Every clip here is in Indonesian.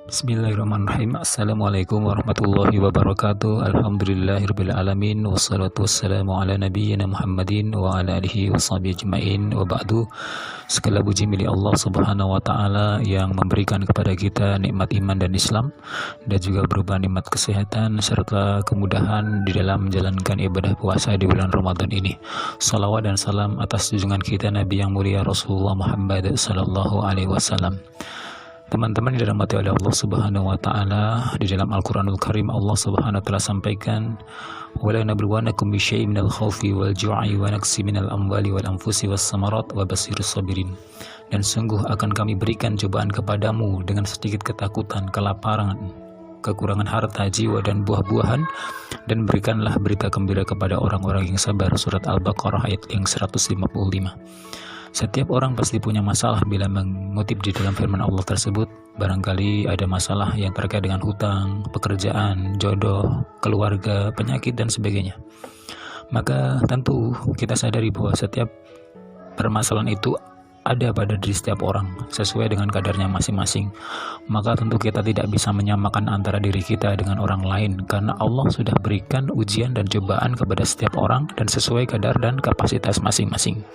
Bismillahirrahmanirrahim. Assalamualaikum warahmatullahi wabarakatuh. Alhamdulillahirabbil alamin wassalatu wassalamu ala nabiyyina Muhammadin wa ala alihi washabihi ajmain wa ba'du. Segala puji milik Allah Subhanahu wa taala yang memberikan kepada kita nikmat iman dan Islam dan juga berupa nikmat kesehatan serta kemudahan di dalam menjalankan ibadah puasa di bulan Ramadan ini. Salawat dan salam atas junjungan kita Nabi yang mulia Rasulullah Muhammad sallallahu alaihi wasallam. Teman-teman yang dirahmati oleh Allah Subhanahu wa taala, di dalam Al-Qur'anul Karim Allah Subhanahu wa taala sampaikan, "Wala nabluwannakum bisyai'in minal khaufi wal ju'i wa naqsi minal amwali wal anfusi was samarat wa basyirus sabirin." Dan sungguh akan kami berikan cobaan kepadamu dengan sedikit ketakutan, kelaparan, kekurangan harta, jiwa dan buah-buahan, dan berikanlah berita gembira kepada orang-orang yang sabar. Surat Al-Baqarah ayat yang 155. Setiap orang pasti punya masalah bila mengutip di dalam firman Allah tersebut. Barangkali ada masalah yang terkait dengan hutang, pekerjaan, jodoh, keluarga, penyakit, dan sebagainya. Maka tentu kita sadari bahwa setiap permasalahan itu ada pada diri setiap orang sesuai dengan kadarnya masing-masing. Maka tentu kita tidak bisa menyamakan antara diri kita dengan orang lain, karena Allah sudah berikan ujian dan cobaan kepada setiap orang dan sesuai kadar dan kapasitas masing-masing.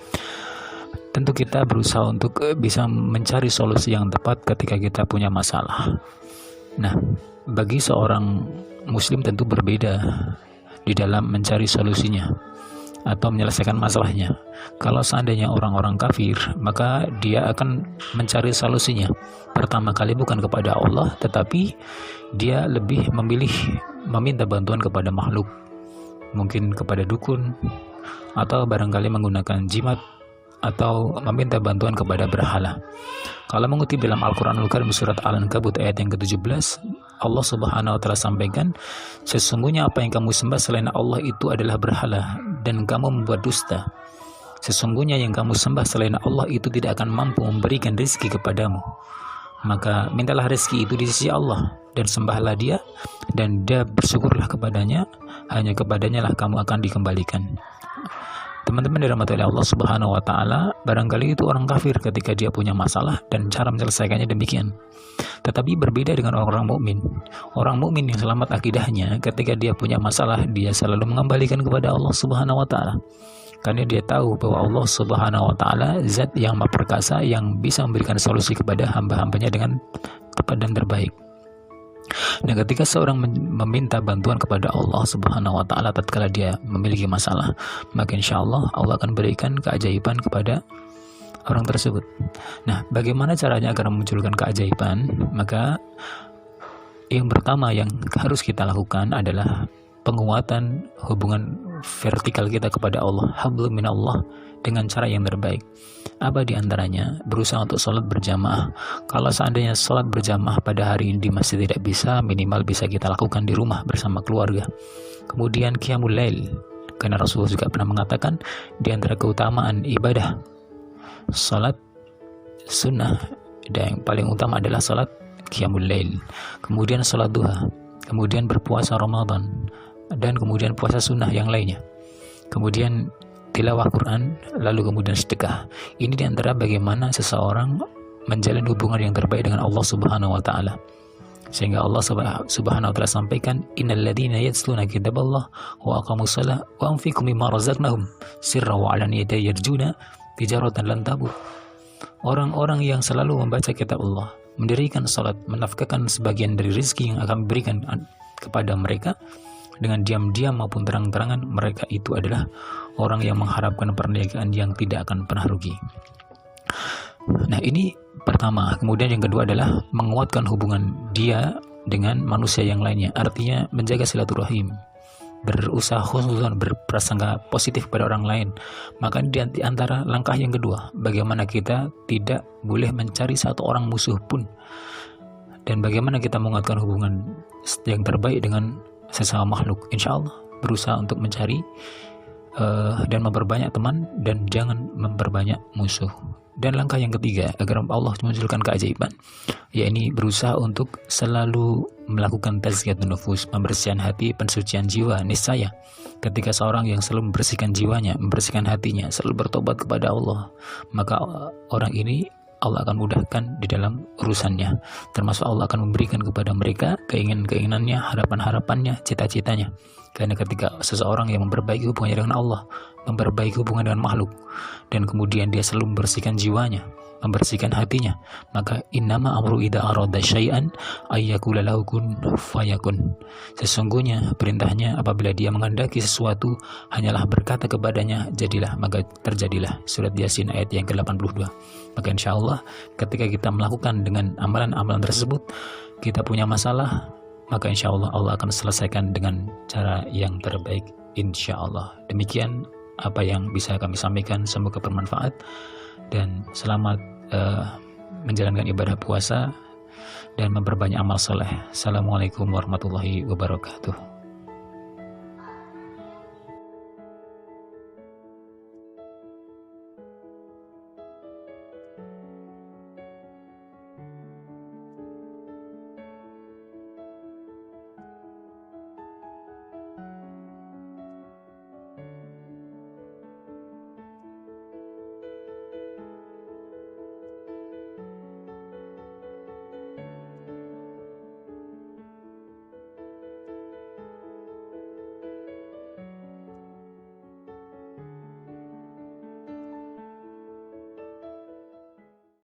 Tentu kita berusaha untuk bisa mencari solusi yang tepat ketika kita punya masalah. Nah, bagi seorang muslim tentu berbeda di dalam mencari solusinya atau menyelesaikan masalahnya. Kalau seandainya orang-orang kafir, maka dia akan mencari solusinya pertama kali bukan kepada Allah, tetapi dia lebih memilih meminta bantuan kepada makhluk, mungkin kepada dukun, atau barangkali menggunakan jimat, atau meminta bantuan kepada berhala. Kalau mengutip dalam Al-Qur'anul Karim surat Al-Ankabut ayat yang ke-17, Allah Subhanahu wa taala sampaikan, "Sesungguhnya apa yang kamu sembah selain Allah itu adalah berhala dan kamu membuat dusta. Sesungguhnya yang kamu sembah selain Allah itu tidak akan mampu memberikan rezeki kepadamu. Maka mintalah rezeki itu di sisi Allah dan sembahlah Dia, dan Dia bersyukurlah kepadanya, hanya kepadanya lah kamu akan dikembalikan." Teman-teman dirahmati oleh Allah Subhanahu wa taala, barangkali itu orang kafir ketika dia punya masalah dan cara menyelesaikannya demikian. Tetapi berbeda dengan orang-orang mukmin. Orang mukmin yang selamat akidahnya, ketika dia punya masalah, dia selalu mengembalikan kepada Allah Subhanahu wa taala. Karena dia tahu bahwa Allah Subhanahu wa taala zat yang maha perkasa yang bisa memberikan solusi kepada hamba-hambanya dengan tepat dan terbaik. Nah, ketika seorang meminta bantuan kepada Allah Subhanahu wa taala tatkala dia memiliki masalah, maka insya Allah Allah akan berikan keajaiban kepada orang tersebut. Nah, bagaimana caranya agar memunculkan keajaiban? Maka yang pertama yang harus kita lakukan adalah penguatan hubungan vertikal kita kepada Allah, hablum minallah, dengan cara yang terbaik. Apa diantaranya? Berusaha untuk sholat berjamaah. Kalau seandainya sholat berjamaah pada hari ini masih tidak bisa, minimal bisa kita lakukan di rumah bersama keluarga. Kemudian qiyamul lail, karena Rasulullah juga pernah mengatakan di antara keutamaan ibadah sholat sunnah dan yang paling utama adalah sholat qiyamul lail, kemudian sholat duha, kemudian berpuasa Ramadan, dan kemudian puasa sunnah yang lainnya, kemudian tilawah Quran, lalu kemudian sedekah. Ini diantara bagaimana seseorang menjalin hubungan yang terbaik dengan Allah Subhanahu wa taala. Sehingga Allah Subhanahu wa taala sampaikan, "Innal ladzina yatluna kitaballah wa aqamus shalah wa anfiqu mimma razaqnahum sirran wa 'alaniyatan yarjuna tijaratan lan tabur." Orang-orang yang selalu membaca kitab Allah, mendirikan salat, menafkahkan sebagian dari rezeki yang akan diberikan kepada mereka dengan diam-diam maupun terang-terangan, mereka itu adalah orang yang mengharapkan perniagaan yang tidak akan pernah rugi. Nah, ini pertama. Kemudian yang kedua adalah menguatkan hubungan dia dengan manusia yang lainnya, artinya menjaga silaturahim, berusaha khususnya berprasangka positif pada orang lain. Maka di antara langkah yang kedua, bagaimana kita tidak boleh mencari satu orang musuh pun, dan bagaimana kita menguatkan hubungan yang terbaik dengan sesama makhluk. Insya Allah berusaha untuk mencari dan memperbanyak teman dan jangan memperbanyak musuh. Dan langkah yang ketiga agar Allah munculkan keajaiban, yakni berusaha untuk selalu melakukan tazkiyatun nufus, pembersihan hati, pensucian jiwa. Niscaya ketika seorang yang selalu membersihkan jiwanya, membersihkan hatinya, selalu bertobat kepada Allah, maka orang ini Allah akan mudahkan di dalam urusannya. Termasuk Allah akan memberikan kepada mereka keinginan-keinginannya, harapan-harapannya, cita-citanya. Karena ketika seseorang yang memperbaiki hubungannya dengan Allah, memperbaiki hubungan dengan makhluk, dan kemudian dia selalu membersihkan jiwanya, membersihkan hatinya, maka innama amru idza arada syai'an ayyakula lahu kun fayakun. Sesungguhnya perintahnya apabila dia menghendaki sesuatu hanyalah berkata kepadanya jadilah, maka terjadilah. Surat Yasin ayat yang ke-82. Maka insyaallah ketika kita melakukan dengan amalan-amalan tersebut, kita punya masalah, maka insyaallah Allah akan selesaikan dengan cara yang terbaik insyaallah. Demikian apa yang bisa kami sampaikan, semoga bermanfaat dan selamat menjalankan ibadah puasa dan memperbanyak amal soleh. Assalamualaikum warahmatullahi wabarakatuh.